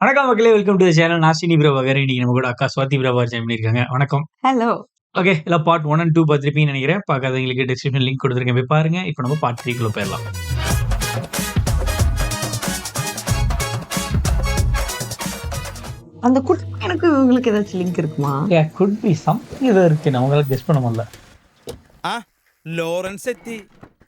வணக்கம் மக்களே, welcome to the channel. நான் சீனி பிரபாகர். இன்னைக்கு நம்ம கூட அக்கா சுவாதி பிரபாகர் ஜாயின் பண்ணியிருக்காங்க. வணக்கம். ஹலோ. ஓகே, எல்லாம் பார்ட் 1 அண்ட் 2 பார்த்துருப்பீங்கன்னு நினைக்கிறேன். பார்க்காதவங்களுக்கு டிஸ்கிரிப்ஷன் லிங்க் கொடுத்துருக்கேன், போய் பாருங்க. இப்போ நம்ம பார்ட் 3 போயிடலாம். அந்த குட்டி எனக்கு உங்களுக்கு ஏதாச்சும் லிங்க் இருக்குமா? குட் பி சம்திங் ஏதோ இருக்கு, நம்மளால கெஸ் பண்ண முடியல. ലോറൻസ് എത്തി.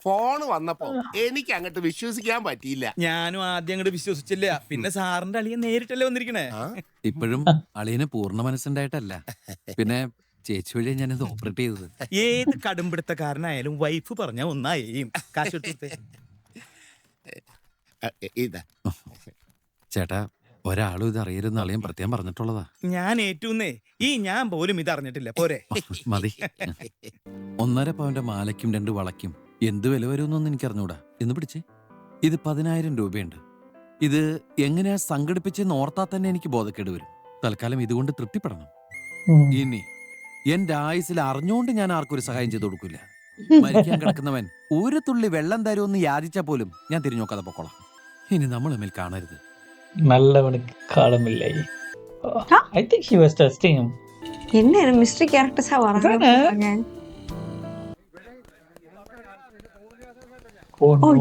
ഫോണ് വന്നപ്പോ എനിക്ക് അങ്ങോട്ട് വിശ്വസിക്കാൻ പറ്റിയില്ല. ഞാനും ആദ്യം അങ്ങോട്ട് വിശ്വസിച്ചില്ല. പിന്നെ സാറിന്റെ അളിയൻ നേരിട്ടല്ലേ വന്നിരിക്കണേ. ഇപ്പോഴും അളിയന് പൂർണ്ണ മനസ്സുണ്ടായിട്ടല്ല, പിന്നെ ചേച്ചി വഴിയാ ഞാനിത് ഓപ്പറേറ്റ് ചെയ്തത്. ഏത് കടുംപിടുത്തക്കാരനായാലും വൈഫ് പറഞ്ഞ ഒന്നായും കാശ് ഇതാ ചേട്ടാ, ഒരാളും ഇത് അറിയരുതെന്ന് അളിയൻ പ്രത്യേകം പറഞ്ഞിട്ടുള്ളതാ. ഞാൻ ഏറ്റുന്നേ, ഞാൻ പോലും ഇത് അറിഞ്ഞിട്ടില്ല. പോരെ മതി. 1.5 പവന്റെ മാലയ്ക്കും 2 വളയ്ക്കും എന്ത് വില വരുമെന്നൊന്നും എനിക്ക് അറിഞ്ഞൂടാ. എന്ന് പിടിച്ചേ, ഇത് 10,000 രൂപയുണ്ട്. ഇത് എങ്ങനെയാ സംഘടിപ്പിച്ചെന്ന് ഓർത്താ തന്നെ എനിക്ക് ബോധക്കേട് വരും. തൽക്കാലം ഇതുകൊണ്ട് തൃപ്തിപ്പെടണം. ഇനി എന്റെ ആയുസിൽ അറിഞ്ഞുകൊണ്ട് ഞാൻ ആർക്കും ഒരു സഹായം ചെയ്തു കൊടുക്കില്ല. മരിക്കാൻ കിടക്കുന്നവൻ ഒരു തുള്ളി വെള്ളം തരുമെന്ന് യാചിച്ചാ പോലും ഞാൻ തിരിഞ്ഞു നോക്കാതെ പൊക്കോളാം. ഇനി നമ്മൾ തമ്മിൽ കാണരുത്. நல்லவனுக்கு காலமில்லை. I think he was testing him. என்ன மிஸ்ட்ரி கேரக்டர்ஸா வராங்க?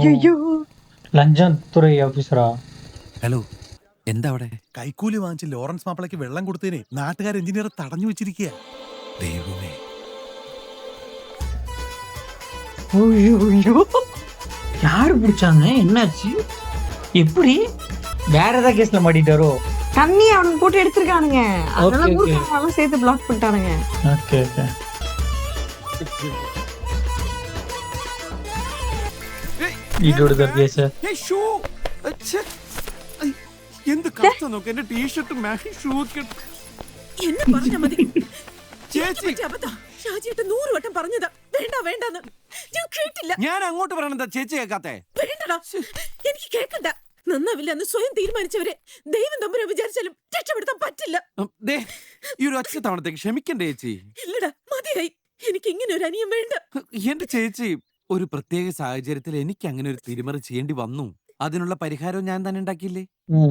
ஐயோ, ലഞ്ചം തുറൈ ഓഫീസറാ. ഹലോ, എന്താ അവിടെ? കൈക്കൂലി വാങ്ങിച്ച് ലോറൻസ് മാപ്പിളയ്ക്ക് വെള്ളം കൊടുത്തതിന് നാട്ടുകാർ എഞ്ചിനീയർ തടഞ്ഞു വെച്ചിരിക്കുക. ദൈവമേ, யாரு பிடிச்சாங்க? என்னாச்சு? எப்படி? வேற ஏதாவது கேஸ்ல மாட்டிட்டாரோ? தண்ணி அவனுக்கு போட்டு எடுத்துருக்கானுங்க. அதனால Okay, okay. ஊருக்காரங்க சேர்த்து பிளாக் பண்ணிட்டானுங்க. Okay okay. വീഡിയോയുടെ കേസ് എന്ത് കഷ്ടം നോക്ക്. എന്റെ ടീഷർട്ടും ഷൂ ഒക്കെ എന്നെ പറഞ്ഞാ മതി. ചേച്ചി, ഷാജിയേട്ടൻ 100 വട്ടം പറഞ്ഞതാ വേണ്ട വേണ്ടെന്ന്. ഞാൻ കേട്ടില്ല. ഞാൻ അങ്ങോട്ട് പറയണെന്താ ചേച്ചി കേൾക്കാത്തെ? വേണ്ടടാ, എനിക്ക് കേൾക്കണ്ട. നന്നാവില്ല എന്ന് സ്വയം തീരുമാനിച്ചവരെ ദൈവം തമ്പുരാൻ വിചാരിച്ചാലും രക്ഷപ്പെടുത്താൻ പറ്റില്ല. ദേ, ഈ ഒരു ഒറ്റ തവണത്തേക്ക് ക്ഷമിക്കണ്ടേ ചേച്ചി? ഇല്ലടാ, മതിയായി. എനിക്ക് ഇങ്ങനെ ഒരു അനിയൻ വേണ്ട. എന്റെ ചേച്ചി, ഒരു പ്രത്യേക സാഹചര്യത്തിൽ എനിക്ക് അങ്ങനെ ഒരു തിരിമറി ചെയ്യേണ്ടി വന്നു. അതിനുള്ള പരിഹാരവും ഞാൻ തന്നെ ഉണ്ടാക്കിയില്ലേ?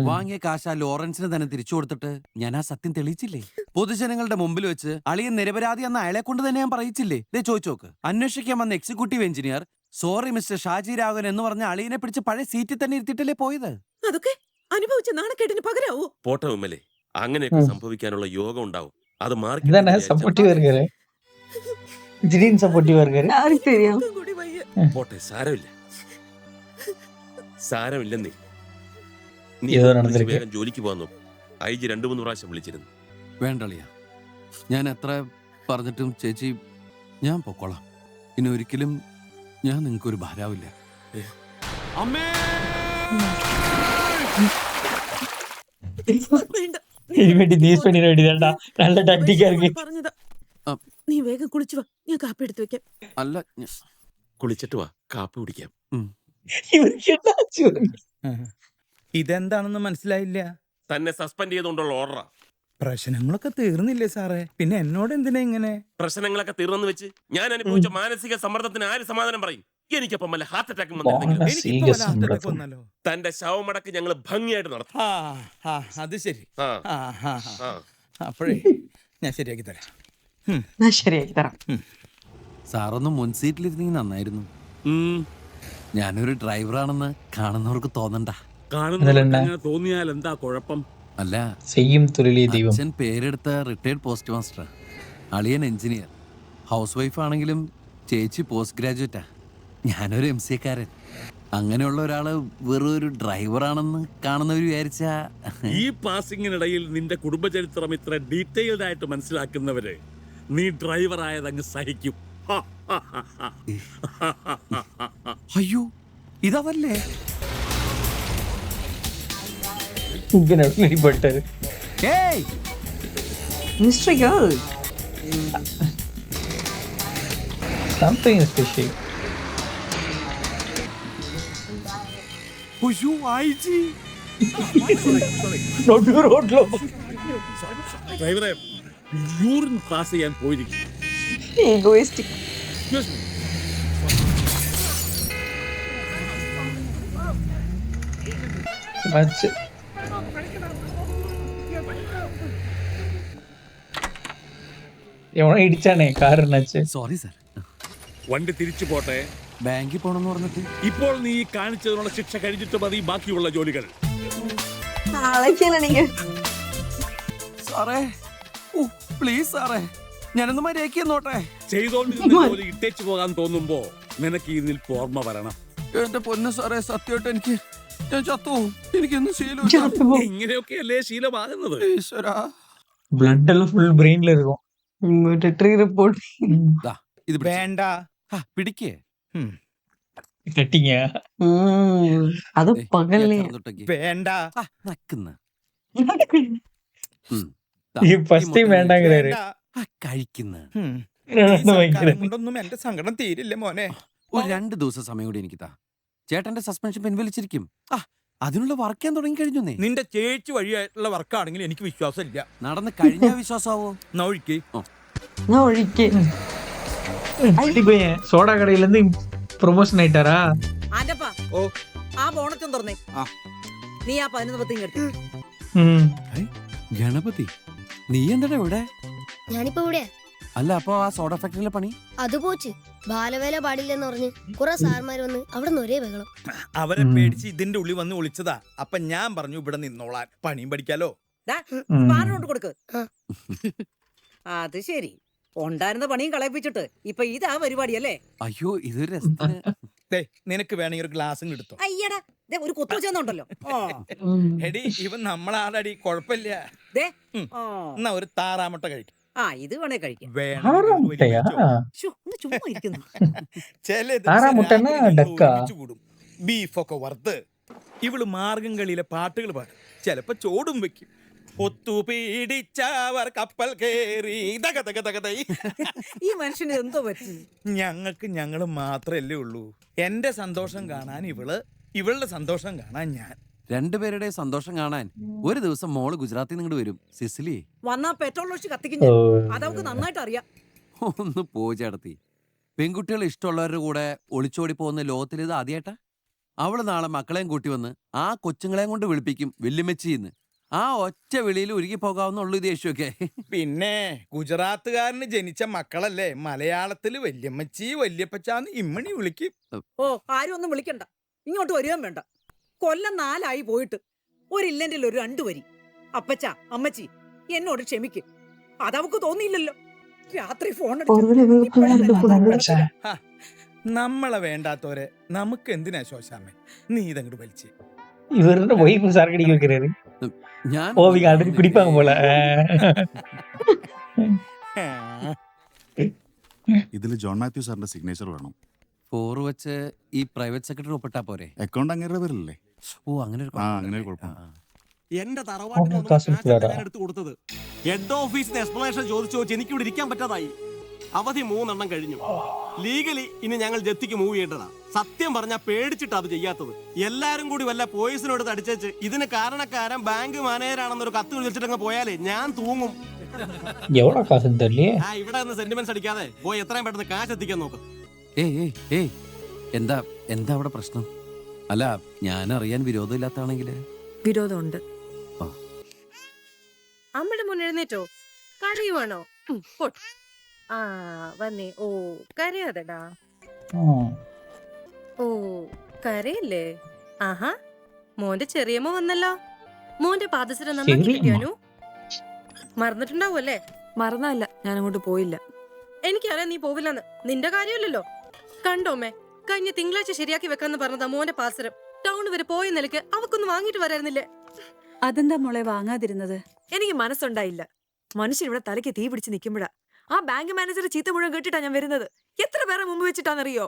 വാങ്ങിയ കാശ് ആ ലോറൻസിന് തന്നെ തിരിച്ചു കൊടുത്തിട്ട് ഞാൻ ആ സത്യം തെളിയിച്ചില്ലേ? പൊതുജനങ്ങളുടെ മുമ്പിൽ വെച്ച് അളിയൻ നിരപരാധി എന്ന അയാളെ കൊണ്ട് തന്നെ ഞാൻ പറയിച്ചില്ലേ? ദേ ചോദിച്ചു നോക്ക്. അന്വേഷിക്കാൻ വന്ന executive engineer sorry mister Shaji Raghavan എന്ന് പറഞ്ഞ അളിയനെ പിടിച്ച് പഴയ സീറ്റിൽ തന്നെ ഇരുത്തിയിട്ടല്ലേ പോയത്? അതൊക്കെ അനുഭവിച്ച നാണക്കേടിന് പകരാവോ? പോട്ടെ ഉമ്മലേ, അങ്ങനെയൊക്കെ സംഭവിക്കാനുള്ള യോഗം ഉണ്ടാവും. അത് മാറി ഇതാണ് സപ്പോർട്ടീവ് വർഗര്. ജിഡിൻ സപ്പോർട്ടീവ് വർഗര്. யாருக்கு தெரியும்? കൂടി വയ്യ. പോട്ടെ, സാരമില്ല. സാരമില്ലെന്നേ. നീ ഏതോ വിളിച്ച് നടന്നിരിക്കെ. വേഗം ജോലിക്ക് പോകാൻ നോക്കും. IG 2-3 പ്രാവശ്യം വിളിച്ചിരുന്നു. വേണ്ടളിയ, ഞാൻ എത്ര പറഞ്ഞിട്ടും ചേച്ചി, ഞാൻ പൊക്കോളാം. ഇനി ഒരിക്കലും ഞാൻ നിങ്ങൾക്കൊരു ഭാരാവില്ല. അമ്മേ, വേണ്ട. വേണ്ടി നീസ് പണിന് വേണ്ടിതാണ്ടാ. നല്ല ടാക്ടിക്കാ ഇருக்கு. പറഞ്ഞതാ. നീ വേഗം കുളിച്ചു വാ, ഞാൻ കാപ്പി എടുത്തു വെക്കാം. അല്ല, കുളിച്ചിട്ട് വാ, കാപ്പി കുടിക്കാം. ഇവർക്ക് എന്താച്ചു? ഇതെന്താണെന്ന് മനസ്സിലായില്ല. തന്നെ സസ്പെൻഡ് ചെയ്തുകൊണ്ടുള്ള ഓർഡറാ. പ്രശ്നങ്ങളൊക്കെ തീർന്നില്ലേ സാറേ? പിന്നെ എന്നോട് എന്തിനാ ഇങ്ങനെ? പ്രശ്നങ്ങളൊക്കെ തീർന്നെന്ന് വെച്ച് ഞാൻ അനുഭവിച്ച മാനസിക സമ്മർദ്ദത്തിന് ആര് സമാധാനം പറയും? എനിക്കൊപ്പം വല്ല ഹാർട്ട് അറ്റാക്കും വന്നിട്ടുണ്ടെങ്കിൽ എനിക്കിപ്പോ വല്ല heart attack വന്നാലോ? തന്റെ ശവമടക്ക് ഞങ്ങൾ ഭംഗിയായിട്ട് നടത്തും. അത് ശരി. ആ, ആ. അപ്പോഴേ ഞാൻ ശരിയാക്കി തരാം. நான் ശരിയാക്കി തരാം. സാറൊന്ന് മുൻ സീറ്റിലിരുന്നെങ്കിൽ നന്നായിരുന്നു. ഉം. ഞാനൊരു ഡ്രൈവറാണെന്ന് കാണുന്നവർക്ക് തോന്നണ്ട. കാണുന്നവർക്ക് തോന്നിയാൽ എന്താ കുഴപ്പം? അല്ല, ചെയ്യും തൊഴിലേ ദൈവം. അച്ഛൻ പേരെടുത്ത റിട്ടയർഡ് പോസ്റ്റ് മാസ്റ്റർ, അളിയൻ എഞ്ചിനീയർ, ഹൗസ് വൈഫ് ആണെങ്കിലും ചേച്ചി പോസ്റ്റ് ഗ്രാജുവേറ്റാ, ഞാനൊരു MCA-കാരൻ. അങ്ങനെയുള്ള ഒരാള് വെറും ഒരു ഡ്രൈവറാണെന്ന് കാണുന്നവർ വിചാരിച്ചാ. ഈ പാസിംഗിനിടയിൽ നിന്റെ കുടുംബചരിത്രം ഇത്ര ഡീറ്റെയിൽഡ് ആയിട്ട് മനസ്സിലാക്കുന്നവര് നീ ഡ്രൈവർ ആയതങ്ങ് സഹിക്കും. അയ്യോ, ഇതല്ലേ? ഇങ്ങനെ വെളിപ്പെട്ടത്. ഏയ്, mystery girl. Something is fishy. അയ്യോ, IG. റോഡിലോ ഡ്രൈവറെ, യൂറിൻ പാസ് ചെയ്യാൻ പോയിരിക്കും. ഈഗോയിസ്റ്റിക്. എവണോ ഇടിച്ചാണേ കാർ എന്നുവെച്ച്. Sorry sir. വണ്ടി തിരിച്ചു പോട്ടെ. ബാങ്കിൽ പോണെന്ന് പറഞ്ഞിട്ട് ഇപ്പോൾ നീ കാണിച്ചതിനുള്ള ശിക്ഷ കഴിഞ്ഞിട്ട് മതി ബാക്കിയുള്ള ജോലികൾ. അളക്കല നീங்க. സാറേ, പ്ലീസ് സാറേ, ഞാനൊന്ന് മര്യാദയ്ക്ക് നോട്ടെ. ചെയ്തോണ്ടിരുന്ന ജോലി ഇട്ടേച്ചു പോകാൻ തോന്നുമ്പോ നിനക്ക് ഈ നിൽപ്പ് ഓർമ്മ വരണം. എന്റെ പൊന്നു സാറേ, സത്യമായിട്ട് ഞാൻ ചത്തു. എനിക്കൊന്നും ശീലമില്ല. ഇങ്ങനെയൊക്കെയല്ലേ ശീലമാകുന്നത്. ഈശ്വരാ. பிளட் எல்லாம் ஃபுல் பிரெயின்ல இருக்கும். Tree report. ദാ, ഇത് പിടിച്ച്. വേണ്ട. പിടിക്കേ. கட்டிங்க. അത് പകലേ. വേണ്ട. നക്കുന്ന ഈ ഫസ്റ്റ് ടൈം വേണ്ടാങ്கிறாரு. കഴിക്കുന്ന കൊണ്ടൊന്നും എന്റെ സങ്കടം തീരില്ല മോനെ. ഒരു 2 ദിവസം സമയം കൂടി എനിക്ക് താ. ചേട്ടന്റെ സസ്പെൻഷൻ പിൻവലിച്ചിരിക്കും. അതിനുള്ള വർക്ക് ചെയ്യാൻ തുടങ്ങി കഴിഞ്ഞു. നിന്റെ ചേച്ചി വഴിയായിട്ടുള്ള വർക്കാണെങ്കിൽ എനിക്ക് വിശ്വാസമില്ല. നടന്ന് കഴിഞ്ഞ വിശ്വാസാവോ? ഒഴുക്കി நான் ஒழிக்கே. சோடா கடையில இருந்து ப்ரொமோஷன் ஆயிட்டாரா? ആന്റപ്പാ, ഓ. ആ ബോണറ്റും തുറന്നേ. നീ ആ 11 പത്തിങ് എടുത്തു. ഗണപതി, നീ എന്താ ഇവിടെ? ഞാനിപ്പോ ഇവിടെ. അല്ല, അപ്പൊ ആ സോഡ ഫാക്ടറിയിലെ പണി അത് പോച്ച്. ബാലവേല പാടില്ലെന്ന് പറഞ്ഞ് കുറെ സാർമാര് വന്ന് അവിടെ നിന്ന് ഒരേ ബഹളം. അവരെ പേടിച്ച് ഇതിന്റെ ഉള്ളിൽ വന്ന് ഒളിച്ചതാ. അപ്പൊ ഞാൻ പറഞ്ഞു ഇവിടെ നിന്നോളാൻ, പണിയും പഠിക്കാലോ. പാറോട്ട് കൊടുക്ക്. അത് ശരി, ഉണ്ടായിരുന്ന പണിയും കളയിപ്പിച്ചിട്ട് ഇപ്പൊ ഇതാ പരിപാടിയല്ലേ? അയ്യോ, ഇതൊരു രസത്തിന്. നിനക്ക് വേണമെങ്കിൽ ഒരു ഗ്ലാസും എടുത്തോ. അയ്യടാ, ഒരു കുത്തു ചെന്നുണ്ടല്ലോ. എടി, ഇവൻ നമ്മളാടടി, കുഴപ്പമില്ല. എന്നാ ഒരു താറാമുട്ട കഴിക്കും. ഇത് വേണേ കഴിക്കാം. ബീഫൊക്കെ വറുത്ത് ഇവള് മാർഗംകളിയിലെ പാട്ടുകൾ പാടും. ചിലപ്പോ ചോടും വെക്കും. ഒത്തുപീടിച്ചവർ കപ്പൽ കേറി. ഈ മനുഷ്യന് എന്തോ പറ്റി? ഞങ്ങൾക്ക് ഞങ്ങള് മാത്രല്ലേ ഉള്ളൂ. എന്റെ സന്തോഷം കാണാൻ ഇവള്, ഇവളുടെ സന്തോഷം കാണാൻ ഞാൻ. രണ്ടുപേരുടെ സന്തോഷം കാണാൻ ഒരു ദിവസം മോള് ഗുജറാത്തിൽ നിന്ന് വരും. സിസിലി വന്നാ പെട്രോൾ ഒഴിച്ച് കത്തിക്കും. അതവർക്ക് നന്നായിട്ട് അറിയാം. ഒന്ന് പോചടത്തി. പെൺകുട്ടികൾ ഇഷ്ടമുള്ളവരുടെ കൂടെ ഒളിച്ചോടി പോകുന്ന ലോകത്തിൽ ഇത് ആദ്യമായിട്ടാ. അവള് നാളെ മക്കളെയും കൂട്ടി വന്ന് ആ കൊച്ചുങ്ങളെയും കൊണ്ട് വിളിപ്പിക്കും വെല്ലുമെച്ചിന്ന്. ആ ഒറ്റ വിളിയിൽ ഉരുകി പോകാവുന്നുള്ളൂ ഇത് യേശുവൊക്കെ. പിന്നെ ഗുജറാത്തുകാരന് ജനിച്ച മക്കളല്ലേ മലയാളത്തില് വല്യമ്മച്ചി വല്യപ്പച്ചാന്ന് ഇമ്മണി വിളിക്കും. ആരും ഒന്നും വിളിക്കണ്ട, ഇങ്ങോട്ട് വരികയും വേണ്ട. കൊല്ലം 4 ആയി പോയിട്ട് ഒരില്ലെങ്കിൽ ഒരു 2 വരി. അപ്പച്ച അമ്മച്ചി എന്നോട് ക്ഷമിക്കും. അതവക്ക് തോന്നിയില്ലല്ലോ. രാത്രി ഫോൺ നമ്മളെ വേണ്ടാത്തോരെ നമുക്ക് എന്തിനാ ശോശാമേ? നീ ഇതങ്ങോട്ട് വലിച്ചേ. இவரோட ஒய்ஃப் சரக்கடிக்க வைக்கிறாரு. ஓவிங்க ஆல்ரெடி பிடிப்பாங்க போல. ഇതിൽ ജോൺ മാത്യു സാറിന്റെ സിഗ്നേച്ചർ വേണം. 4 വെച്ച് ഈ പ്രൈവറ്റ് സെക്രട്ടറി ഒപ്പിട്ടാ പോരെ? അക്കൗണ്ട് അങ്ങനെ വരില്ലേ? അങ്ങനെ അങ്ങനെ കുഴപ്പം. എന്റെ തറവാട്ടിൽ എടുത്തു കൊടുത്തത് ഹെഡ് ഓഫീസിന് എക്സ്പ്ലനേഷൻ ചോദിച്ചു എനിക്ക് ഇവിടെ ഇരിക്കാൻ പറ്റാതായി. അവധി 3 എണ്ണം കഴിഞ്ഞു. ലീഗലി ഇനി ഞങ്ങൾ ജപ്തിക്ക് മൂവ് ചെയ്യേണ്ടതാ. സത്യം പറഞ്ഞാൽ പേടിച്ചിട്ട് അത് ചെയ്യാത്തത്. എല്ലാരും കൂടി വല്ല പോലീസിനോട് തടിച്ചേച്ച് ഇതിന് കാരണക്കാരൻ ബാങ്ക് മാനേജറാണെന്നൊരു കത്ത് വിളിച്ചിട്ടങ്ങ് പോയാലേ ഞാൻ തൂങ്ങും. ഇവിടെ നിന്ന് സെന്റിമെന്റ്സ് അടിക്കാതെ പോയി എത്രയും പെട്ടെന്ന് കാശ് എത്തിക്കാൻ നോക്കും. എന്താ എന്താ അവിടെ പ്രശ്നം? അല്ല, ഞാൻ അറിയാൻ വിരോധമില്ലാത്താണെങ്കിൽ. വിരോധമുണ്ട്. അമ്മയുടെ മുന്നെഴുന്നേറ്റോ? കരയുവാണോ? വന്നേ. കരയാതെടാ. കരയില്ലേ? ആഹാ, മോന്റെ ചെറിയമ്മ വന്നല്ലോ. മോന്റെ പാദസരം നന്നാക്കി കിട്ടിയാനു. മറന്നിട്ടുണ്ടാവല്ലേ? മറന്നല്ല, ഞാൻ അങ്ങോട്ട് പോയില്ല. എനിക്കറിയാം നീ പോവില്ലെന്ന്. നിന്റെ കാര്യമല്ലല്ലോ. കണ്ടോമ്മേ, കഴിഞ്ഞ തിങ്കളാഴ്ച ശരിയാക്കി വെക്കാന്ന് പറഞ്ഞതാ മോന്റെ പാദസരം. ടൗൺ വരെ പോയ നിലക്ക് അവക്കൊന്ന് വാങ്ങിട്ട് വരായിരുന്നില്ലേ? അതെന്താ മോളെ വാങ്ങാതിരുന്നത്? എനിക്ക് മനസ്സുണ്ടായില്ല. മനുഷ്യൻ ഇവിടെ തലയ്ക്ക് തീ പിടിച്ച് നിൽക്കുമ്പോഴാ ആ ബാങ്ക് മാനേജർ ചീത്ത മുഴുവൻ കേട്ടിട്ടാ ഞാൻ വരുന്നത്. എത്ര പേരെ മുമ്പ് വെച്ചിട്ടാണെന്നറിയോ?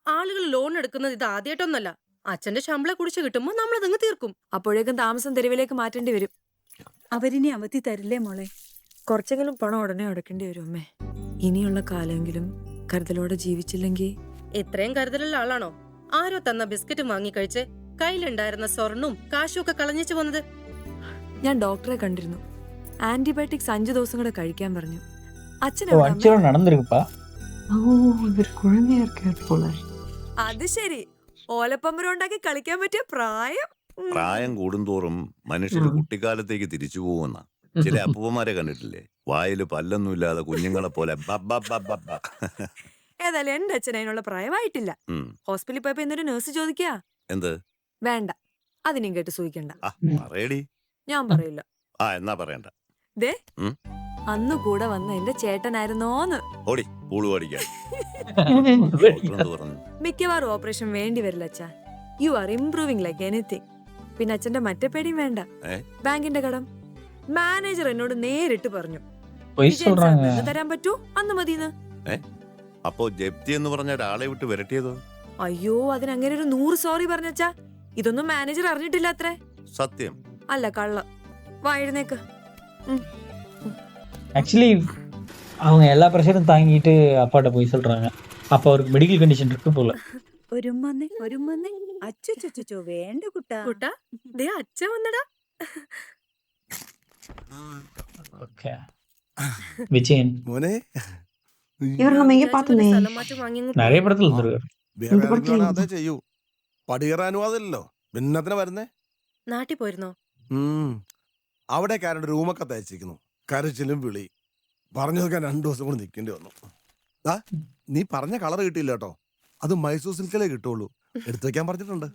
ആളുകൾ ലോൺ എടുക്കുന്നത് ഇത് ആദ്യമായിട്ടൊന്നല്ല. അച്ഛന്റെ ശമ്പളം കുടിച്ച് കിട്ടുമ്പോ നമ്മളതങ്ങ് തീർക്കും. അപ്പോഴേക്കും താമസം തെരുവിലേക്ക് മാറ്റേണ്ടി വരും. അവരിനി അവധി തരില്ലേ മോളെ? കുറച്ചെങ്കിലും പണം ഉടനെ അടക്കേണ്ടി വരും അമ്മേ. ഇനിയുള്ള കാലെങ്കിലും കരുതലോടെ ജീവിച്ചില്ലെങ്കിൽ. ഇത്രയും കരുതലുള്ള ആളാണോ ആരോ തന്ന ബിസ്ക്കറ്റ് വാങ്ങി കഴിച്ച് കയ്യിലുണ്ടായിരുന്ന സ്വർണ്ണവും കാശും ഒക്കെ കളഞ്ഞിച്ചു വന്നത്? ഞാൻ ഡോക്ടറെ കണ്ടിരുന്നു. ആന്റിബയോട്ടിക്സ് 5 ദിവസം കൂടെ കഴിക്കാൻ പറഞ്ഞു. അത് ശരി, ഓലപ്പമ്പരം ഉണ്ടാക്കി കളിക്കാൻ പറ്റിയ പ്രായം. പ്രായം കൂടുന്തോറും മനുഷ്യർ കുട്ടിക്കാലത്തേക്ക് തിരിച്ചു പോകുന്ന ചില അപ്പൂപ്പന്മാരെ കണ്ടിട്ടില്ലേ, വായില് പല്ലൊന്നുമില്ലാതെ കുഞ്ഞുങ്ങളെ പോലെ ഏതായാലും എന്റെ അച്ഛൻ അതിനുള്ള പ്രായമായിട്ടില്ല. ഹോസ്പിറ്റലിൽ പോയപ്പോ എന്തൊരു നഴ്സ് ചോദിക്കാ, എന്ത് വേണ്ട അതിനും കേട്ട് സൂഹിക്കണ്ട. പറയടി. ഞാൻ പറയില്ല. എന്നാ പറയണ്ട. ദേ അന്ന് കൂടെ വന്ന എന്റെ ചേട്ടനായിരുന്നോന്ന്. ഓടി പൂളു പഠിക്കാൻ. മിക്കവാറും ഓപ്പറേഷൻ വേണ്ടി വരില്ല അച്ഛാ. You are improving like anything. പിന്നെ അച്ഛന്റെ മറ്റേ പേടിയും വേണ്ട. ബാങ്കിന്റെ കടം മാനേജർ എന്നോട് നേരിട്ട് പറഞ്ഞു, തരാൻ പറ്റൂ അന്ന് മതിന്ന്. അപ്പോ ജപ്തി എന്ന് പറഞ്ഞ ഒരാളെ വിട്ട് വരട്ടിയതോ? അയ്യോ അതിനങ്ങനെ ഒരു 100 സോറി പറഞ്ഞച്ചാ. ഇതൊന്നും മാനേജർ അറിഞ്ഞിട്ടില്ല അത്രേ. സത്യം അല്ല കള്ള. വായിരുന്നേക്ക്. ஆக்சுவலி அவங்க எல்லா ப்ரெஷரும் தாங்கிட்டு அப்பாட்ட போய் சொல்றாங்க. அப்ப அவருக்கு மெடிக்கல் கண்டிஷன் இருக்கு போல. അച്ചോ വേണ്ട കുട്ടാ. കുട്ടാ ദേ അച്ഛൻ വന്നടാ. ஓகே விஜயன் മോനെ நிறைய படத்துல இருந்திருக்காரு. അതേ ചെയ്യൂ. പടിയേറാനും അതല്ലോ ഭിന്നത്തിന് വരുന്നേ. നാട്ടിൽ പോയിരുന്നോ? അവിടെ കാരുടെ റൂമൊക്കെ തയ്ച്ചിരിക്കുന്നു. കരച്ചിലും വിളി പറഞ്ഞതൊക്കെ 2 ദിവസം കൂടി നിൽക്കേണ്ടി വന്നു. നീ പറഞ്ഞ കളർ കിട്ടിയില്ല കേട്ടോ. അത് മൈസൂർ സിൽക്കിലേ കിട്ടുള്ളൂ. എടുത്തു വെക്കാൻ പറഞ്ഞിട്ടുണ്ട്.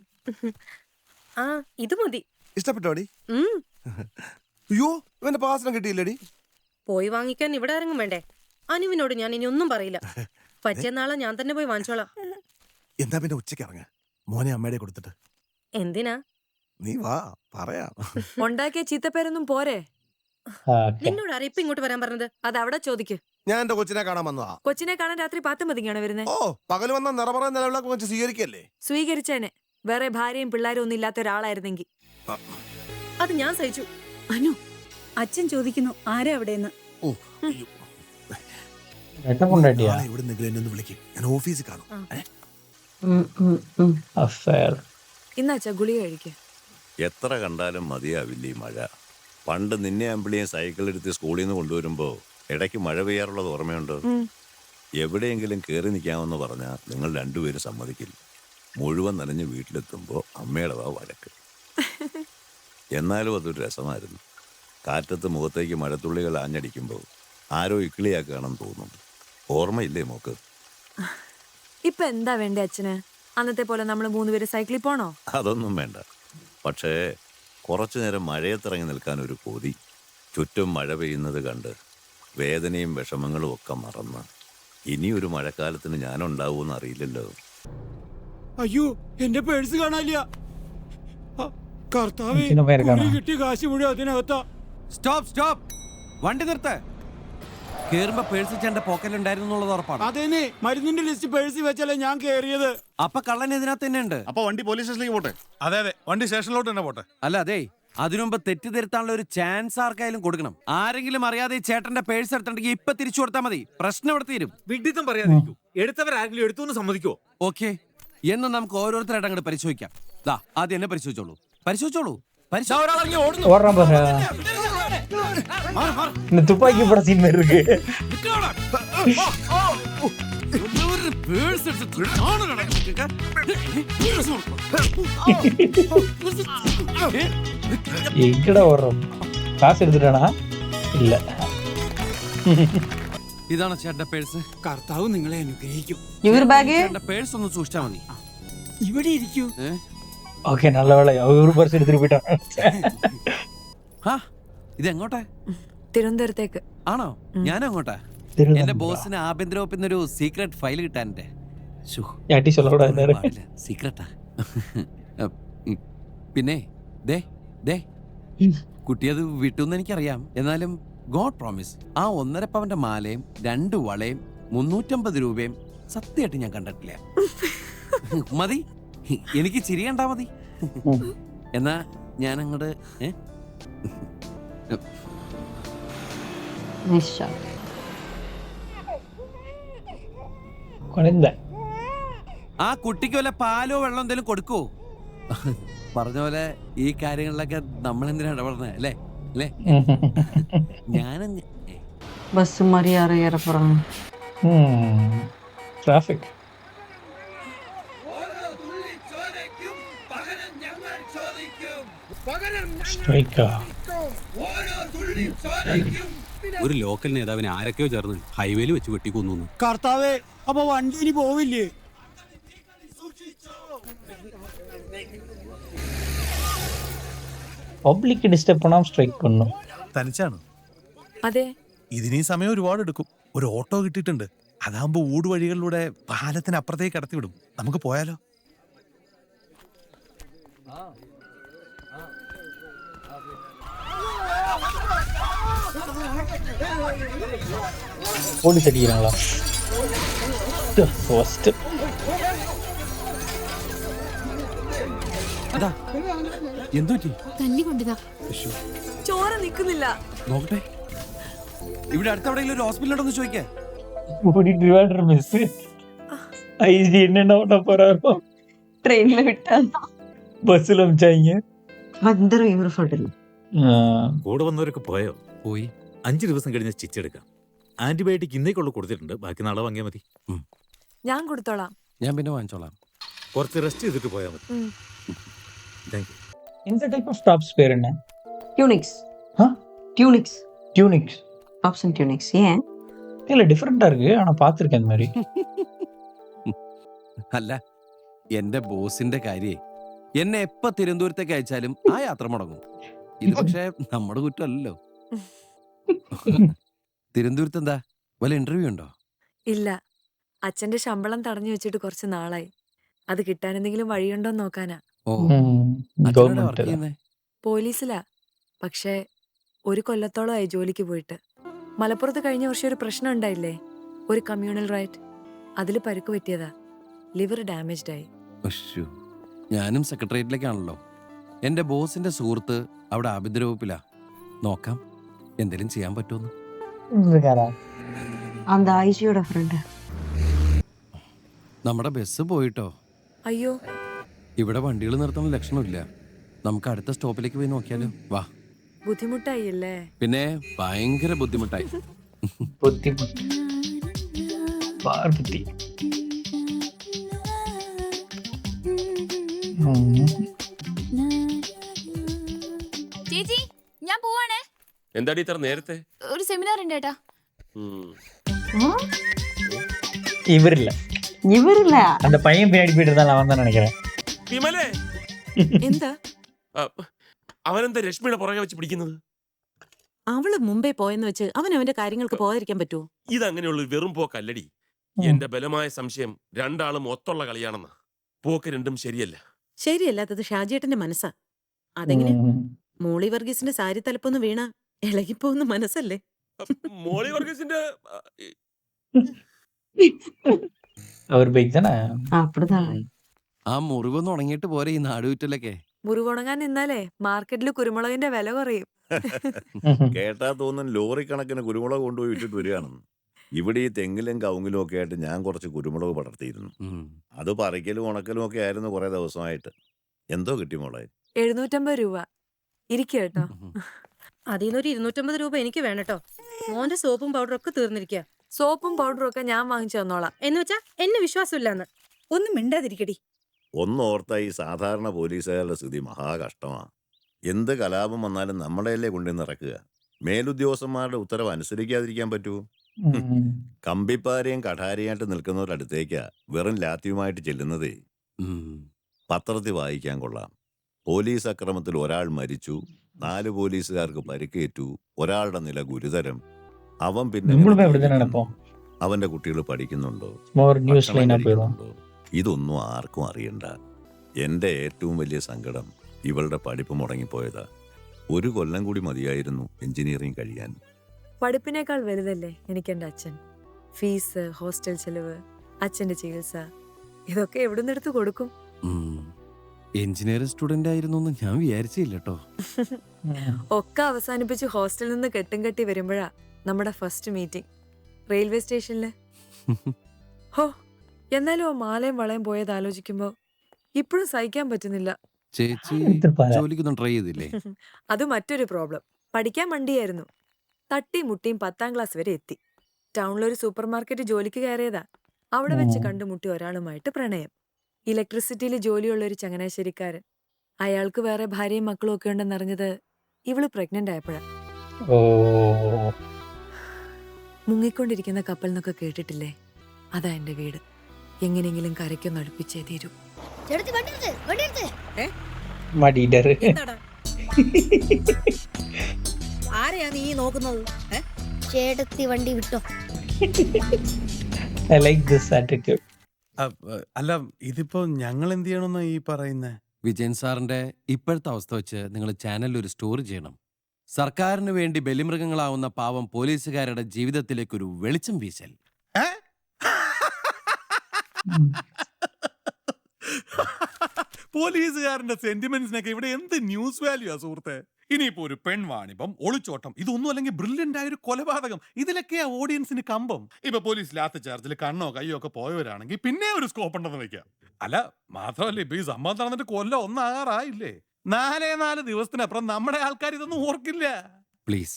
ആ ഇത് മതി. ഇഷ്ടപ്പെട്ടോടി? അയ്യോ ഇവന്റെ പാസനം കിട്ടിയില്ലടി. പോയി വാങ്ങിക്കാൻ ഇവിടെ ആരെങ്കിലും വേണ്ടേ? അനുവിനോട് ഞാൻ ഇനി ഒന്നും പറയില്ല. പറ്റിയ നാളെ ഞാൻ തന്നെ പോയി വാങ്ങിച്ചോളാം. എന്താ പിന്നെ ഉച്ചക്ക് ഇറങ്ങ മോനെ അമ്മയുടെ കൊടുത്തിട്ട്. എന്തിനാ? നീ വാ പറയാം. ഉണ്ടാക്കിയ ചീത്തപ്പേരൊന്നും പോരെ. നിന്നോട് ആരെ ഇപ്പൊ ഇങ്ങോട്ട് വരാൻ പറഞ്ഞത്? അത് അവിടെ ചോദിക്ക്. ഞാൻ എന്റെ കൊച്ചിനെ കാണാൻ വന്നതാ. കൊച്ചിനെ കാണാൻ രാത്രി 10 മതിക്കാണ് വരുന്നത്. ഓ പകല് വന്ന നിറപറ നിലവിളക്ക് വെച്ച് സ്വീകരിക്കല്ലേ? സ്വീകരിച്ചേനെ. വേറെ ഭാര്യയും പിള്ളേരും ഒന്നും ഇല്ലാത്ത ഒരാളായിരുന്നെങ്കിൽ. അത് ഞാൻ സഹിച്ചു. അനു അച്ഛൻ ചോദിക്കുന്നു ആരാ അവിടെന്ന്. ഞാൻ ഓഫീസിൽ കാണും. ഇന്നാച്ചാ ഗുളിക കഴിക്ക. എത്ര കണ്ടാലും മതിയാവില്ല ഈ മഴ. പണ്ട് നിന്നെ അമ്പിളിയെ സൈക്കിൾ എടുത്ത് സ്കൂളിൽ നിന്ന് കൊണ്ടുവരുമ്പോ ഇടയ്ക്ക് മഴ പെയ്യാറുള്ളത് ഓർമ്മയുണ്ടോ? എവിടെയെങ്കിലും കയറി നിൽക്കാമെന്ന് പറഞ്ഞാൽ നിങ്ങൾ രണ്ടുപേരും സമ്മതിക്കില്ല. മുഴുവൻ നനഞ്ഞ് വീട്ടിലെത്തുമ്പോൾ അമ്മയുടെ വഴക്ക്. എന്നാലും അതൊരു രസമായിരുന്നു. കാറ്റത്ത് മുഖത്തേക്ക് മഴത്തുള്ളികൾ ആഞ്ഞടിക്കുമ്പോൾ ആരോ ഇക്കിളിയാക്കുകയാണെന്ന് തോന്നുന്നു. ഓർമ്മയില്ലേ മോക്ക്? ഇപ്പൊ എന്താ വേണ്ടേ അച്ഛന്? അന്നത്തെ പോലെ നമ്മൾ 3 പേര് സൈക്കിളിൽ പോണോ? അതൊന്നും വേണ്ട. പക്ഷേ കുറച്ചു നേരം മഴയത്തിറങ്ങി നിൽക്കാൻ ഒരു കൊതി. ചുറ്റും മഴ പെയ്യുന്നത് കണ്ട് വേദനയും വിഷമങ്ങളും ഒക്കെ മറന്ന് ഇനിയൊരു മഴക്കാലത്തിന് ഞാനുണ്ടാവൂന്ന് അറിയില്ലല്ലോ. അയ്യോ എന്റെ പേഴ്സ് കാണാനില്ല. കർത്താവേ കിട്ടിയ കാശ് മുഴുവൻ അതിനകത്താ. സ്റ്റോപ്പ് സ്റ്റോപ്പ്, വണ്ടി നിർത്ത്. കേറുമ്പോ പേഴ്സ് എന്റെ പോക്കറ്റിലുണ്ടായിരുന്നു എന്നുള്ളത് ഉറപ്പാണ്. അതേനെ മരുന്നിന്റെ ലിസ്റ്റ് പേഴ്സിൽ വെച്ചല്ലേ ഞാൻ കേറിയത്. അപ്പൊ കള്ളൻ ഇതിനകത്ത് തന്നെ ഉണ്ട്. അപ്പൊ വണ്ടി പോലീസ് സ്റ്റേഷനിലേക്ക് പോട്ടെ. അതെ വണ്ടി സ്റ്റേഷനിലോട്ട് തന്നെ പോട്ടെ. അല്ല അതെ, അതിനുമുമ്പ് തെറ്റിദ്ധരുത്താനുള്ള ഒരു ചാൻസ് ആർക്കായാലും കൊടുക്കണം. ആരെങ്കിലും അറിയാതെ ഈ ചേട്ടന്റെ പേഴ്സ് എടുത്തിട്ടുണ്ടെങ്കിൽ ഇപ്പൊ തിരിച്ചു കൊടുത്താൽ മതി. പ്രശ്നം ഇവിടെ തീരും. വിഡിത്തം പറയാതിരിക്കൂ. എടുത്തവരാരെങ്കിലും എടുത്തു സമ്മതിക്കോ? ഓക്കെ, എന്ന് നമുക്ക് ഓരോരുത്തരായിട്ട് അങ്ങോട്ട് പരിശോധിക്കാം. ദാ ആദ്യം എന്നെ പരിശോധിച്ചോളൂ. துப்பாக்கி பட சீன் இருக்கு. எங்கடா ஓடுறோம்? காசு எடுத்துட்டானா? இல்ல. ഇതാണ് ചേട്ടന്റെ പേഴ്സ്. കർത്താവ് നിങ്ങളെ അനുഗ്രഹിക്കും. ചേട്ടന്റെ പേഴ്സ് ഒന്ന് സൂക്ഷിച്ചാ മതി. ഇവിടെ ഇരിക്കൂ. ഓക്കെ, നല്ല വേള ഒരു പേഴ്സ് എടുത്തിട്ട് പോയിട്ടാ. ഇത് എങ്ങോട്ടാ? തിരുവനന്തപുരത്തേക്ക്. ആണോ? ഞാനും അങ്ങോട്ടാ. എന്റെ ബോസിന് ആഭ്യന്തര വകുപ്പിൽ ഒരു സീക്രട്ട് ഫയൽ കിട്ടാനുണ്ട്. സീക്രട്ടാ. പിന്നെ ദേ കുട്ടി അത് വിട്ടുന്ന് എനിക്കറിയാം. എന്നാലും ഗോഡ് പ്രോമിസ്, ആ 1.5 പവന്റെ മാലയും 2 വളയും 350 രൂപയും സത്യമായിട്ട് ഞാൻ കണ്ടിട്ടില്ല. മതി, എനിക്ക് ചിരി കണ്ടാ മതി. എന്നാ ഞാൻ അങ്ങോട്ട് ആ കുട്ടിക്ക് വല്ല പാലോ വെള്ളം എന്തെങ്കിലും കൊടുക്കോ? പറഞ്ഞ പോലെ ഈ കാര്യങ്ങളിലൊക്കെ നമ്മൾ എന്തിനാ ഇടപെടണേ അല്ലേ? അല്ലേ? ഞാനും ബസ് മറിയാറ് ട്രാഫിക് സ്ട്രൈക്കാ. ഒരു ലോക്കൽ നേതാവിനെ ആരൊക്കെയോ ചേർന്ന് ഹൈവേയിൽ വെച്ച് വെട്ടിക്കൊന്നു. കർത്താവേ, അപ്പൊ വണ്ടി ഇനി പോവില്ലേ? പബ്ലിക് ഡിസ്റ്റർബ് பண்ணாம സ്ട്രൈക്ക് பண்ணணும். തനിച്ചാണ്? അതെ. ഇതിനീ സമയം ഒരുപാട് എടുക്കും. ഒരു ഓട്ടോ കിട്ടിയിട്ടുണ്ട്. അതാകുമ്പോ ഊടുവഴികളിലൂടെ പാലത്തിന് അപ്പുറത്തേക്ക് കടത്തി വിടും. നമുക്ക് പോയാലോ? போலீஸ் அடிக்கிறாங்களா? ஃபர்ஸ்ட் എന്തു പറ്റി? തല്ലി കൊണ്ടതാ. ചോര നിക്കുന്നില്ല. നോക്കട്ടെ, ഇവിടെ അടുത്തെവിടെയെങ്കിലും ഒരു ഹോസ്പിറ്റൽ ഉണ്ടോ എന്ന് ചോദിക്കേ. ஓடி டிரைவர் மிஸ் ஐஜி என்னென்ன பண்ண போறாரோ. ട്രെയിനിൽ വിട്ടാ ബസ്സിൽ അമിച്ചായിங்க. അന്തരം ഇവർ ഫണ്ടില്ല. കൂടെ വന്നവരൊക്കെ പോയോ? പോയി. 5 ദിവസം കഴിഞ്ഞ് സ്റ്റിച്ച് എടുക്കാം. ആന്റിബയോട്ടിക് ഇന്നേക്കുള്ള കൊടുത്തിട്ടുണ്ട്, ബാക്കി നാളെ വാങ്ങിയാൽ മതി. ഞാൻ കൊടുത്തോളാം. ഞാൻ പിന്നെ വാങ്ങിച്ചോളാം. കുറച്ച് റെസ്റ്റ് ചെയ്തിട്ട് പോയാൽ മതി. Thank you. இந்த டைப் ஆஃப் டாப்ஸ் பேர் என்ன? ട്യൂണിക്സ്. ஆ? Tunics. Tunics. Tops and tunics. ஏன்? இல்ல டிஃபரெண்டா இருக்கு. ஆனா பாத்துர்க்கேன் இந்த மாதிரி. അല്ല, എന്റെ ബോസിന്റെ കാര്യേ എന്നെ എപ്പ തിരുവനന്തപുരത്തേക്ക് അയച്ചാലും ആ യാത്ര മുടങ്ങും. ഇത് പക്ഷേ നമ്മുടെ കുറ്റമല്ലല്ലോ. തിരുവനന്തപുരത്ത് എന്താ വല്ല ഇന്റർവ്യൂ ഉണ്ടോ? ഇല്ല, അച്ഛന്റെ ശമ്പളം തടഞ്ഞു വെച്ചിട്ട് കുറച്ച് നാളായി. അത് കിട്ടാൻ എന്തെങ്കിലും വഴിയുണ്ടോ നോക്കാനാ. ഓ, അച്ഛനെവിടെ கவர்மெண்ட் വർക്ക് ചെയ്യുന്നേ? പോലീസിലാ. പക്ഷേ 1 കൊല്ലത്തോളമായി ജോലിക്ക് പോയിട്ട്. മലപ്പുറത്ത് കഴിഞ്ഞ വർഷം ഒരു പ്രശ്നം ഉണ്ടായില്ലേ, ഒരു കമ്മ്യൂണൽ റൈറ്റ്. അതിൽ പരുക്ക് പറ്റിയതാ. ലിവർ ഡാമേജ്ഡ് ആയി. അശ്ശോ, ഞാനും സെക്രട്ടേറിയറ്റിലേക്കാണല്ലോ. എന്റെ ബോസിന്റെ സുഹൃത്ത് അവിടെ ആഭ്യന്തര വകുപ്പിലാ. നോക്കാം എന്തെങ്കിലും ചെയ്യാൻ പറ്റുമെന്ന്. அந்த ஐஜியோட ஃப்ரெண்ட். നമ്മുടെ ബസ് പോയിട്ടോ. അയ്യോ, ഇവിടെ വണ്ടികൾ നിർത്തുന്ന ലക്ഷണമില്ല. നമുക്ക് അടുത്ത സ്റ്റോപ്പിലേക്ക് പോയി നോക്കിയാലോ? വാ. ബുദ്ധിമുട്ടായി അല്ലേ? പിന്നെ ഭയങ്കര ബുദ്ധിമുട്ടായി. ബുദ്ധിമുട്ട് പാർവതി. ചേച്ചി, ഞാൻ പോവാണേ. എന്താടി ഇത്ര നേരത്തെ? ഒരു സെമിനാർ ഉണ്ട് ഏട്ടാ. இவரில்ல இவரில்ல அந்த பையன் பின்னாடி போயிட்டு இருந்தாலும் அவன் தான் நினைக்கிறேன். വിമലേ, എന്താ? അവനെന്താ രശ്മിയുടെ പുറകെ വെച്ച് പിടിക്കുന്നത്? അവള് മുംബൈ പോയെന്ന് വെച്ച് അവൻ അവന്റെ കാര്യങ്ങൾക്ക് പോകാതിരിക്കാൻ പറ്റുമോ? ഇതങ്ങനെയുള്ള വെറും പോക്കല്ലടി. എന്റെ ബലമായ സംശയം രണ്ടാളും ഒത്തുള്ള കളിയാണെന്ന്. പോക്ക് രണ്ടും ശരിയല്ല. ശരിയല്ലാത്തത് ഷാജിയേട്ടന്റെ മനസ്സാ. അതെങ്ങനെ? മോളി വർഗീസിന്റെ സാരി തലപ്പൊന്ന് വീണ ഇളകിപ്പോകുന്ന മനസ്സല്ലേ? മോളി വർഗീസിന്റെ அவர் பைக் தானே? அப்படிதான். ആ മുറിവൊന്നും ഉണങ്ങിയിട്ട് പോരെ ഈ നാടുവിറ്റലൊക്കെ. മുറിവുണങ്ങാൻ നിന്നാലേ മാർക്കറ്റിൽ കുരുമുളകിന്റെ വില കുറയും. കേട്ടാ തോന്നും ലോറി കണക്കിന് കുരുമുളക് കൊണ്ടുപോയി വിറ്റിട്ട് വരികയാണെന്ന്. ഇവിടെ ഈ തെങ്ങിലും കവുങ്ങിലും ഒക്കെ ആയിട്ട് ഞാൻ കുറച്ച് കുരുമുളക് പടർത്തിയിരുന്നു. അത് പറിക്കലും ഉണക്കലും ഒക്കെ ആയിരുന്നു കുറെ ദിവസമായിട്ട്. എന്തോ കിട്ടി മോളെ? 750 രൂപ. ഇരിക്കുക കേട്ടോ. അതിന്നൊരു 250 രൂപ എനിക്ക് വേണട്ടോ. മോന്റെ സോപ്പും പൗഡറും ഒക്കെ തീർന്നിരിക്കുക. സോപ്പും പൗഡറും ഒക്കെ ഞാൻ വാങ്ങിച്ചു തന്നോളാം. എന്ന് വെച്ചാ എന്നെ വിശ്വാസമില്ലാന്ന്. ഒന്നും മിണ്ടാതിരിക്കടി. ഒന്നോർത്ത ഈ സാധാരണ പോലീസുകാരുടെ സ്ഥിതി മഹാകഷ്ടമാണ്. എന്ത് കലാപം വന്നാലും നമ്മുടെയല്ലേ കൊണ്ടുവന്ന് ഇറക്കുക. മേലുദ്യോഗസ്ഥന്മാരുടെ ഉത്തരവ് അനുസരിക്കാതിരിക്കാൻ പറ്റുമോ? കമ്പിപ്പാരയും കഠാരയായിട്ട് നിൽക്കുന്നവരുടെ അടുത്തേക്കാ വെറും ലാത്തിയുമായിട്ട് ചെല്ലുന്നതേ. പത്രത്തിൽ വായിക്കാൻ കൊള്ളാം. പോലീസ് അക്രമത്തിൽ ഒരാൾ മരിച്ചു, 4 പോലീസുകാർക്ക് പരിക്കേറ്റു, ഒരാളുടെ നില ഗുരുതരം. അവൻ പിന്നെ അവന്റെ കുട്ടികൾ പഠിക്കുന്നുണ്ടോ, ഇതൊന്നും ആർക്കും അറിയണ്ട. എന്റെ ഏറ്റവും വലിയ സങ്കടം ഇവളുടെ പഠിപ്പ് മുടങ്ങിപ്പോയതാ. 1 കൊല്ലം കൂടി മതിയായിരുന്നു എഞ്ചിനീയറിംഗ് കഴിയാൻ. പഠിപ്പിനേക്കാൾ വലുതല്ലേ എനിക്ക് എന്റെ അച്ഛൻ. ഫീസ്, ഹോസ്റ്റൽ ചെലവ്, അച്ഛന്റെ ചികിത്സ, ഇതൊക്കെ എവിടുന്ന് എടുത്ത് കൊടുക്കും? എഞ്ചിനീയറിംഗ് സ്റ്റുഡന്റ് ആയിരുന്നു ഞാൻ വിചാരിച്ചില്ല കേട്ടോ. ഒക്കെ അവസാനിപ്പിച്ച് ഹോസ്റ്റലിൽ നിന്ന് കെട്ടും കെട്ടി വരുമ്പോഴാ നമ്മുടെ ഫസ്റ്റ് മീറ്റിംഗ് റെയിൽവേ സ്റ്റേഷനില്. ഹോ, എന്നാലും ആ മാലയും വളയും പോയത് ആലോചിക്കുമ്പോ ഇപ്പോഴും സഹിക്കാൻ പറ്റുന്നില്ല. ചേച്ചി ജോലിക്കൊന്നും ട്രൈ ചെയ്തില്ലേ? അത് മറ്റൊരു പ്രോബ്ലം. പഠിക്കാൻ മണ്ടിയായിരുന്നു. തട്ടിയും മുട്ടിയും 10ാം ക്ലാസ് വരെ എത്തി. ടൗണിലൊരു സൂപ്പർ മാർക്കറ്റ് ജോലിക്ക് കയറിയതാ. അവിടെ വെച്ച് കണ്ടുമുട്ടി ഒരാളുമായിട്ട് പ്രണയം. ഇലക്ട്രിസിറ്റിയിൽ ജോലിയുള്ള ഒരു ചങ്ങനാശ്ശേരിക്കാരൻ. അയാൾക്ക് വേറെ ഭാര്യയും മക്കളും ഒക്കെ ഉണ്ടെന്നറിഞ്ഞത് ഇവള് പ്രഗ്നന്റ് ആയപ്പോഴാ. ഓ മുങ്ങിക്കൊണ്ടിരിക്കുന്ന കപ്പൽ എന്നൊക്കെ കേട്ടിട്ടില്ലേ? അതാ എന്റെ വീട്. എങ്ങനെയെങ്കിലും കരയ്ക്കൊന്ന് അടുപ്പിച്ചേ തീരൂ. മടിയിടർ. ആരെയാ നീ നോക്കുന്നത്? ചേട്ടത്തി വണ്ടി വിട്ടോ. I like this attitude. അല്ല ഇതിപ്പോ ഞങ്ങൾ എന്ത് ചെയ്യണമെന്നാ ഈ പറയുന്നേ? വിജയൻ സാറിന്റെ ഇപ്പോഴത്തെ അവസ്ഥ വെച്ച് നിങ്ങൾ ചാനലിൽ ഒരു സ്റ്റോറി ചെയ്യണം. സർക്കാരിന് വേണ്ടി ബലിമൃഗങ്ങളാവുന്ന പാവം പോലീസുകാരുടെ ജീവിതത്തിലേക്ക് ഒരു വെളിച്ചം വീശൽ. പോലീസുകാരന്റെ സെന്റിമെന്റ്സിനൊക്കെ ഇവിടെ എന്ത് ന്യൂസ് വാല്യൂ ആ സുഹൃത്തെ? ഇനിയിപ്പോ ഒരു പെൺവാണിഭം, ഒളിച്ചോട്ടം, ഇതൊന്നും അല്ലെങ്കിൽ ബ്രില്യന്റ് ആയ ഒരു കൊലപാതകം, ഇതിലൊക്കെയാ ഓഡിയൻസിന് കമ്പം. ഇപ്പൊ പോലീസ് ലാത്ത് ചാർജിൽ കണ്ണോ കയ്യോ ഒക്കെ പോയവരാണെങ്കിൽ പിന്നെ ഒരു സ്കോപ്പ് ഉണ്ടെന്ന് വെക്കാം. അല്ല മാത്രമല്ല ഇപ്പൊ ഈ സംഭവം നടന്നിട്ട് കൊല്ലം 1 ആകാറായില്ലേ? 4 ദിവസത്തിനപ്പുറം നമ്മുടെ ആൾക്കാർ ഇതൊന്നും ഓർക്കില്ല. പ്ലീസ്,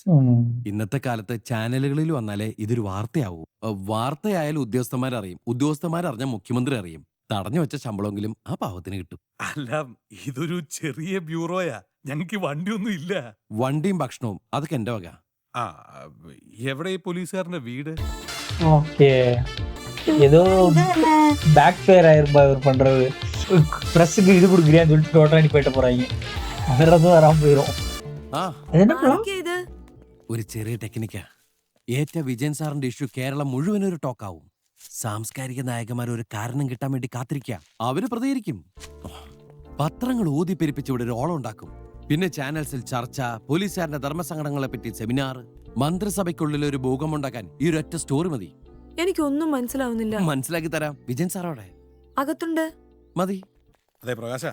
ഇന്നത്തെ കാലത്ത് ചാനലുകളിൽ വന്നാലേ ഇതൊരു വാർത്തയാവൂ. വാർത്തയായാലും ഉദ്യോഗസ്ഥന്മാരറിയും, ഉദ്യോഗസ്ഥന്മാരറിഞ്ഞാൽ മുഖ്യമന്ത്രി അറിയും. തടഞ്ഞു വെച്ച ശമ്പളമെങ്കിലും ആ പാവത്തിന് കിട്ടും. അല്ല ഇതൊരു ചെറിയ ബ്യൂറോയാ, ഞങ്ങൾക്ക് വണ്ടിയൊന്നും ഇല്ല. വണ്ടിയും ഭക്ഷണവും അതൊക്കെ എന്റെ വക. ആ എവിടെ ഈ പോലീസുകാരന്റെ വീട്? ஓகே ஏதோ பேக் ஃபேர் ஆயிருப்பா இவர் பண்றது. பிரஸ்ஸுக்கு இது கொடுக்குறியான்னு சொல்லிட்டு டோட்டலா போயிட்டு போறாங்க. அவரது வராம போயிடும். ആരൊക്കെയാ ഇത്? ഒരു ചെറിയ ടെക്നിക്കാ. ഏറ്റ വിജയൻ സാറിന്റെ ഇഷ്യൂ കേരളം മുഴുവൻ ഒരു ടോക്കാവും. സാംസ്കാരിക നായകന്മാർ ഒരു കാരണം കിട്ടാൻ വേണ്ടി കാത്തിരിക്കുക. അവര് പ്രതികരിക്കും. പത്രങ്ങൾ ഊതിപ്പെരിപ്പിച്ച് ഇവിടെ ഒരു ഓളം ഉണ്ടാക്കും. പിന്നെ ചാനൽസിൽ ചർച്ച, പോലീസുകാരന്റെ ധർമ്മസങ്കടങ്ങളെ പറ്റി സെമിനാർ. മന്ത്രിസഭയ്ക്കുള്ളിൽ ഒരു ഭൂകമ്പം ഉണ്ടാക്കാൻ ഈ ഒരൊറ്റ സ്റ്റോറി മതി. എനിക്കൊന്നും മനസ്സിലാവുന്നില്ല. മനസ്സിലാക്കി തരാം. വിജയൻ സാറോടെ അകത്തുണ്ട്. മതി. അതെ പ്രകാശ,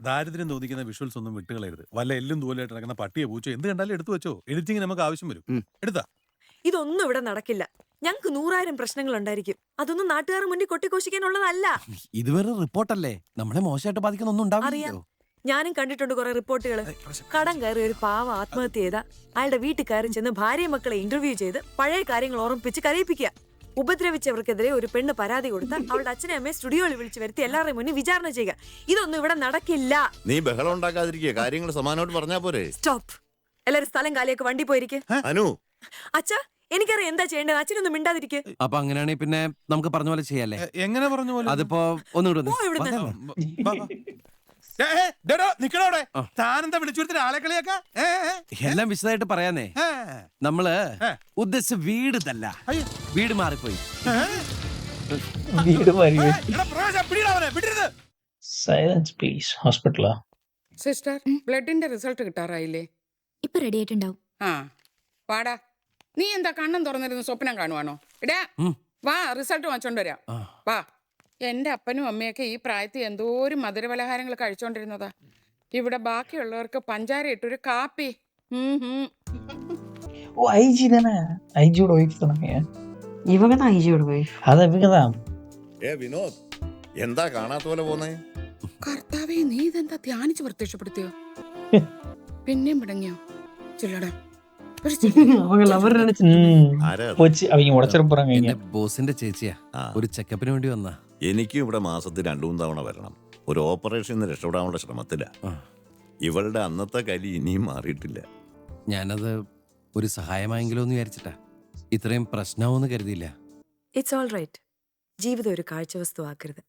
ദാരിദ്ര്യം തോന്നിക്കുന്ന വിഷ്വൽസ് ഒന്നും വിട്ടുകളയരുത്. വല്ല എല്ലും തൂലായിട്ട് നടക്കുന്ന പട്ടിയെ പൂച്ചോ എന്ത് കണ്ടാലും എടുത്തു വെച്ചോ. എഡിറ്റിംഗ് നമുക്ക് ആവശ്യം വരും. എടുത്താ ഇതൊന്നും ഇവിടെ നടക്കില്ല. ഞങ്ങക്ക് 100,000 പ്രശ്നങ്ങൾ ഉണ്ടായിരിക്കും. അതൊന്നും നാട്ടുകാർ മുന്നിൽ കൊട്ടിഘോഷിക്കാനുള്ളതല്ല. ഇതുവരെ റിപ്പോർട്ടല്ലേ, നമ്മളെ മോശമായിട്ട് ബാധിക്കുന്ന ഒന്നും അറിയാം. ഉണ്ടാവില്ലല്ലോ. ഞാനും കണ്ടിട്ടുണ്ട് കുറെ റിപ്പോർട്ടുകൾ. കടം കയറി ഒരു പാവ ആത്മഹത്യ ചെയ്ത അയാളുടെ വീട്ടിൽ കയറി ചെന്ന് ഭാര്യ മക്കളെ ഇന്റർവ്യൂ ചെയ്ത് പഴയ കാര്യങ്ങൾ ഓർമ്മിപ്പിച്ച് കരയിപ്പിക്കുക. ഉപദ്രവിച്ചവർക്കെതിരെ ഒരു പെണ്ണ് പരാതി കൊടുത്ത് അവളുടെ അച്ഛനെ അമ്മയെ സ്റ്റുഡിയോയിൽ വിളിച്ചു വരുത്തി എല്ലാവരുടെയും മുന്നിൽ വിചാരണ ചെയ്യുക. ഇതൊന്നും ഇവിടെ നടക്കില്ല. നീ ബഹളം ഉണ്ടാക്കാതിരിക്കുക, കാര്യങ്ങൾ സമാനമായിട്ട് പറഞ്ഞാ പോരെ. സ്റ്റോപ്പ്. എല്ലാരും സ്ഥലം കാലിയൊക്കെ വണ്ടി പോയിരിക്കും. അനു, അച്ഛാ എനിക്കറിയാം എന്താ ചെയ്യേണ്ടത്. അച്ഛനൊന്നും മിണ്ടാതിരിക്കെ. അപ്പൊ അങ്ങനെയാണെങ്കിൽ പിന്നെ നമുക്ക് പറഞ്ഞ പോലെ ചെയ്യാല്ലേ? എങ്ങനെ പറഞ്ഞ പോലെ? അതിപ്പോ ഒന്നുകൂടെ നിക്കണോടെ താനെന്താ വിളിച്ചു ആളെ കളിയാക്കാ? എല്ലാം വിശദമായിട്ട് പറയാന്നേ. നമ്മള് ഉദ്ദേശിച്ച വീട് തല്ല, വീട് മാറിപ്പോയി. വീട് മാറി. Silence please. ഹോസ്പിറ്റലാ? സിസ്റ്റർ, ബ്ലഡിന്റെ റിസൾട്ട് കിട്ടാറായില്ലേ? ഇപ്പൊ റെഡി ആയിട്ടുണ്ടാവും. ആ വാടാ. നീ എന്താ കണ്ണും തുറന്നിരുന്ന് സ്വപ്നം കാണുവാണോ? ഇടാ വാ, റിസൾട്ട് വാങ്ങിച്ചോണ്ട് വരാം. വാ. എന്റെ അപ്പനും അമ്മയൊക്കെ ഈ പ്രായത്തിൽ എന്തോരം മധുരപലഹാരങ്ങൾ കഴിച്ചോണ്ടിരുന്നതാ. ഇവിടെ ബാക്കിയുള്ളവർക്ക് പഞ്ചാര ഇട്ടൊരു കാപ്പി. ஓ ஐஜி தானே? ஐஜியோட வைஃப் தானே? இவங்க தான் ஐஜியோட வைஃப். அதான் இவங்க தான். വിനോദ് എന്താ കാണാത്ത പോലെ പോന്നേ? കർത്താവേ, നീ ഇതെന്താ ധ്യാനിച്ച് പ്രത്യക്ഷപ്പെടുത്തിയോ? പിന്നെയും പിടങ്ങിയോ? ചില്ലടാ. அவங்க லவர் நினைச்சு போச்சு. அவங்க உடைச்சிட போறாங்க. എന്റെ ബോസിന്റെ ചേച്ചിയാ. ഒരു ചെക്കപ്പിന് വേണ്ടി വന്നാ. എനിക്കും ഇവിടെ മാസത്തിൽ 2-3 തവണ വരണം. ഒരു ഓപ്പറേഷന് രക്ഷപ്പെടാനുള്ള ശ്രമത്തില. ഇവളുടെ അന്നത്തെ കലി ഇനിയും മാറിയിട്ടില്ല. ഞാനത് ഒരു സഹായമായെങ്കിലോ എന്ന് വിചാരിച്ചിട്ടാ. ഇത്രയും പ്രശ്നമാവെന്ന് കരുതിയില്ല. It's all right. ജീവിതം ഒരു കാഴ്ച വസ്തു ആക്കരുത്.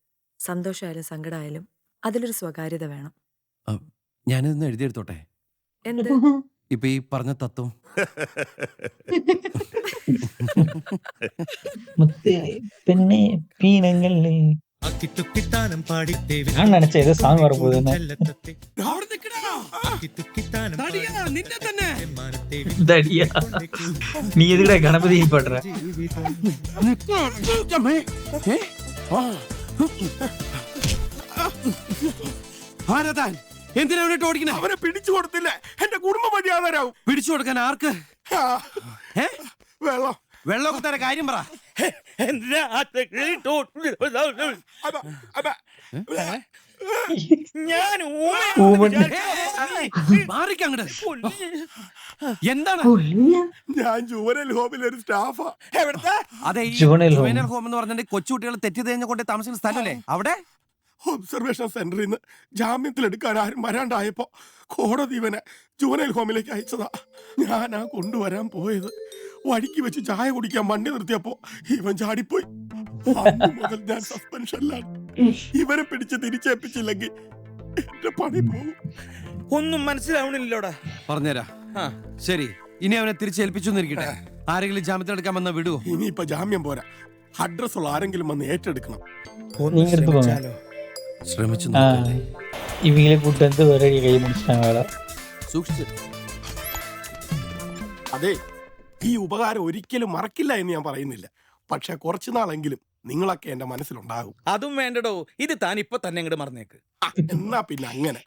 സന്തോഷമായാലും സങ്കടമായാലും അതിലൊരു സ്വകാര്യത വേണം. ഞാനിതൊന്ന് എഴുതിയെടുത്തോട്ടെ? എന്ത്? ഇപ്പൊ ഈ പറഞ്ഞ തത്വം. പിന്നെ പീനങ്ങൾ நான் நினைச்சேன் ஏதோ சாங் வரப்போகுதுன்னு. தடியா நீ எதுக்குடா கணபதி பாடுற? ആരതാൻ എന്തിനാ ഓടിക്കണേ? അവനെ പിടിച്ചു കൊടുത്തില്ല, എന്റെ കുടുംബം വഴിയാതാരാവും. പിടിച്ചു കൊടുക്കാൻ ആർക്ക്? വെള്ളം വെള്ളമൊക്കെ തരാൻ കാര്യം പറ. എന്താണ്? ഞാൻ ജുവനൽ ഹോമിൽ ഒരു സ്റ്റാഫാ. അതെ, ജുവനൽ ഹോം എന്ന് പറഞ്ഞിട്ട് കൊച്ചുകുട്ടികൾ തെറ്റി തേഞ്ഞ കൊണ്ട് താമസിക്കുന്ന സ്ഥലമല്ലേ അവിടെ? ഒബ്സർവേഷൻ സെന്ററിൽ നിന്ന് ജാമ്യത്തിലെടുക്കാൻ ആരും വരാണ്ടായപ്പോ കോടതി ഇവനെ ജുവനൈൽ ഹോമിലേക്ക് അയച്ചതാ. ഞാനാ കൊണ്ടുവരാൻ പോയത്. വഴിക്ക് വെച്ച് ചായ കുടിക്കാൻ വണ്ടി നിർത്തിയപ്പോ ഇവൻ ചാടിപ്പോയി. അന്ന് മുതൽ ഞാൻ സസ്പെൻഷനിലാണ്. ഇവരെ പിടിച്ച് തിരിച്ചേൽപ്പിച്ചില്ലെങ്കിൽ എന്റെ പണി പോകും. ഒന്നും മനസ്സിലാവണില്ലോടാ. പറഞ്ഞുതരാ. ശരി, ഇനി അവനെ തിരിച്ചേൽപ്പിച്ചൊന്നിരിക്കട്ടെ. ആരെങ്കിലും ജാമ്യത്തിലെടുക്കാൻ വന്നാ വിടുവോ? ഇനിയിപ്പൊ ജാമ്യം പോരാ, അഡ്രസ് ഉള്ള ആരെങ്കിലും വന്ന് ഏറ്റെടുക്കണം. ശ്രമിച്ചു இவங்களே கூட்டு வந்து ஒரே கை முடிச்சிட்டாங்க வேலை. സൂക്ഷിച്ച്. അതെ, ഈ ഉപകാരം ഒരിക്കലും മറക്കില്ല എന്ന് ഞാൻ പറയുന്നില്ല. പക്ഷെ കുറച്ചു നാളെങ്കിലും നിങ്ങളൊക്കെ എന്റെ മനസ്സിലുണ്ടാകും. അതും വേണ്ടടോ, ഇത് താൻ ഇപ്പൊ തന്നെ അങ്ങോട്ട് മറന്നേക്ക്. എന്നാ പിന്നെ അങ്ങനെ.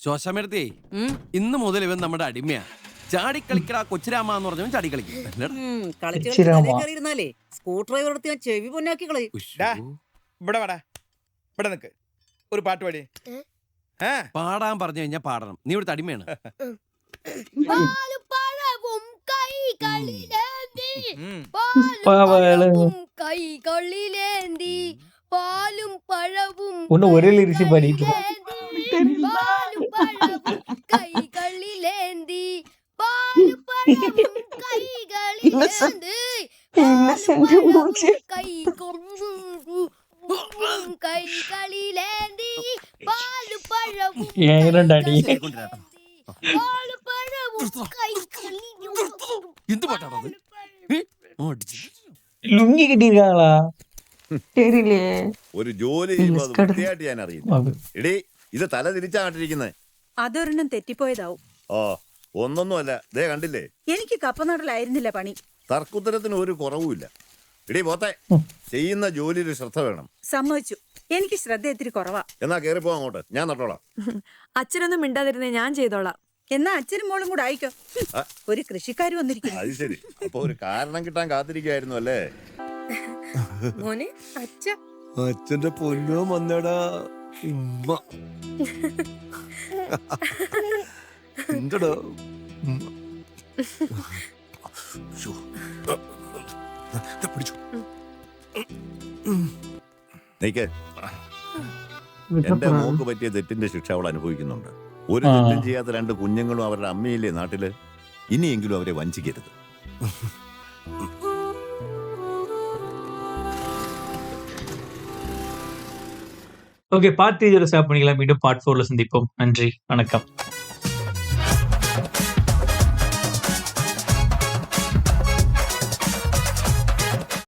ശോശാമേടത്തേ, ഇന്ന് മുതൽ ഇവൻ നമ്മുടെ അടിമയാ. ചാടിക്കളിക്കടാ കൊച്ചുരാമ എന്ന് പറഞ്ഞവൻ ചാടിക്കളിക്കും. സ്കൂട്ടർ ഡ്രൈവർ ചെവി പൊന്നാക്കി കളയും. ഇവിടെ വാടാ, ഇവിടെ നിക്ക്, ഒരു പാട്ട് പാടി. പാടാൻ പറഞ്ഞു കഴിഞ്ഞാൽ പാടണം. നീ ഇവിടുത്തെ അടിമയാണ്. പാലും പഴവും ഒരേ ലിറിക്സ് പാടിയിട്ട് കൈകളിലേന്തി പാലും പഴവും കൈകളിലേന്തി കൈകളിലേന്തി പാലും പഴവും എന്ത് പാട്ടാണത്? ലുങ്കി കിട്ടിയിരിക്കാളാ ഒരു ജോലി ചെയ്യുമ്പോ അത് വൃത്തിയായിട്ട് ഞാൻ അറിയില്ല. എടീ, ഇത് തല തിരിച്ചാട്ടിരിക്കുന്നത്. അതൊരെണ്ണം തെറ്റിപ്പോയതാവും. ഓ, ഒന്നൊന്നുമല്ല. ദേ കണ്ടില്ലേ, എനിക്ക് കപ്പനാട്ടിലായിരുന്നില്ല പണി. തർക്കുത്തരത്തിന് ഒരു കുറവുമില്ല. എടീ പോത്തെ, ചെയ്യുന്ന ജോലിയിൽ ശ്രദ്ധ വേണം. സമ്മതിച്ചു, എനിക്ക് ശ്രദ്ധ ഇത്തിരി കുറവാ. എന്നാ കേറിപ്പോ അങ്ങോട്ട്, ഞാൻ നട്ടോളാം. അച്ഛനൊന്നും മിണ്ടാതിരുന്നേ, ഞാൻ ചെയ്തോളാം. എന്നാ അച്ഛനും മോളും കൂടെ ആയിക്കോ. ഒരു കൃഷിക്കാർ വന്നിരിക്കുന്നു. അത് ശരി, അപ്പൊ ഒരു കാരണം കിട്ടാൻ കാത്തിരിക്കായിരുന്നു അല്ലേ? മോനെ, അച്ഛ അച്ഛന്റെ പൊന്നോ വന്നടാ. എന്തടാ നീക്ക്. എന്റെ മോക്ക് പറ്റിയ തെറ്റിന്റെ ശിക്ഷ അവൾ അനുഭവിക്കുന്നുണ്ട്. ഒരു തെറ്റും ചെയ്യാത്ത രണ്ട് കുഞ്ഞുങ്ങളും അവരുടെ അമ്മയില്ലേ നാട്ടില്. ഇനിയെങ്കിലും അവരെ വഞ്ചിക്കരുത്. ஓகே, பார்ட் 3 ஸ்டாப் பண்ணிக்கலாம். மீண்டும் பார்ட் 4ல சந்திப்போம். நன்றி, வணக்கம்.